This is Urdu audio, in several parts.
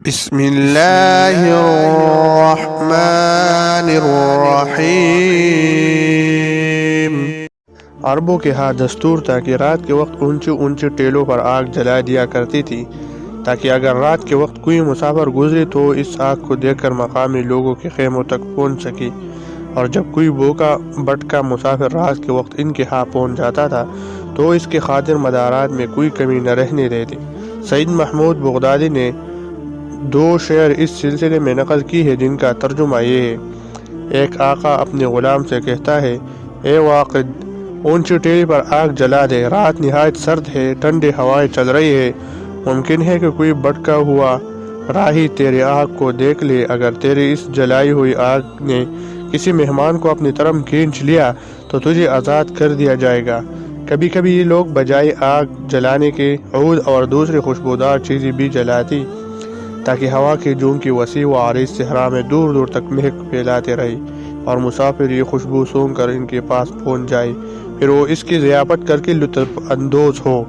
بسم اللہ الرحمن الرحیم۔ عربوں کے ہاں دستور تھا کہ رات کے وقت اونچے اونچے ٹیلوں پر آگ جلا دیا کرتی تھی تاکہ اگر رات کے وقت کوئی مسافر گزرے تو اس آگ کو دیکھ کر مقامی لوگوں کے خیموں تک پہنچ سکے، اور جب کوئی بھوکا بھٹکا مسافر رات کے وقت ان کے ہاں پہنچ جاتا تھا تو اس کے خاطر مدارات میں کوئی کمی نہ رہنے دیتے۔ سید محمود بغدادی نے 2 شعر اس سلسلے میں نقل کی ہے جن کا ترجمہ یہ ہے۔ ایک آقا اپنے غلام سے کہتا ہے، اے واقد، اونچی ٹیلی پر آگ جلا دے، رات نہایت سرد ہے، ٹھنڈی ہوائیں چل رہی ہے، ممکن ہے کہ کوئی بھٹکا ہوا راہی تیری آگ کو دیکھ لے، اگر تیری اس جلائی ہوئی آگ نے کسی مہمان کو اپنی طرف کھینچ لیا تو تجھے آزاد کر دیا جائے گا۔ کبھی کبھی یہ لوگ بجائے آگ جلانے کے عود اور دوسری خوشبودار چیزیں بھی جلاتی تاکہ ہوا کے جون کی وسیع و عریض صحرا میں دور دور تک مہک پھیلاتے رہے اور مسافر یہ خوشبو سونگھ کر ان کے پاس پہنچ جائے، پھر وہ اس کی ضیافت کر کے لطف اندوز ہو۔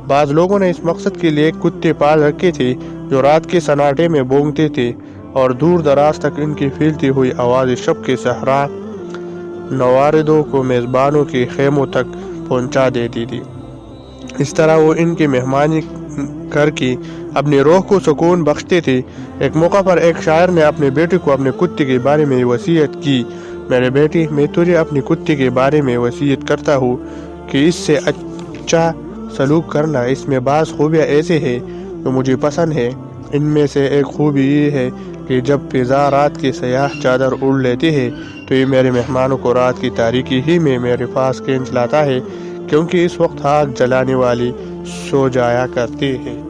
بعض لوگوں نے اس مقصد کے لیے کتے پال رکھے تھے جو رات کے سناٹے میں بونگتے تھے اور دور دراز تک ان کی پھیلتی ہوئی آواز شب کے صحرا نواردوں کو میزبانوں کے خیموں تک پہنچا دیتی تھی۔ اس طرح وہ ان کی مہمانی کر کے اپنی روح کو سکون بخشتے تھے۔ ایک موقع پر ایک شاعر نے اپنے بیٹے کو اپنے کتے کے بارے میں وصیت کی، میرے بیٹے، میں تجھے اپنے کتے کے بارے میں وصیت کرتا ہوں کہ اس سے اچھا سلوک کرنا۔ اس میں بعض خوبیاں ایسے ہیں جو مجھے پسند ہیں۔ ان میں سے ایک خوبی یہ ہے کہ جب فضا رات کی سیاہ چادر اوڑھ لیتی ہے تو یہ میرے مہمانوں کو رات کی تاریکی ہی میں میرے پاس کھینچ لاتا ہے، کیونکہ اس وقت آگ جلانے والی سو جایا کرتی ہے۔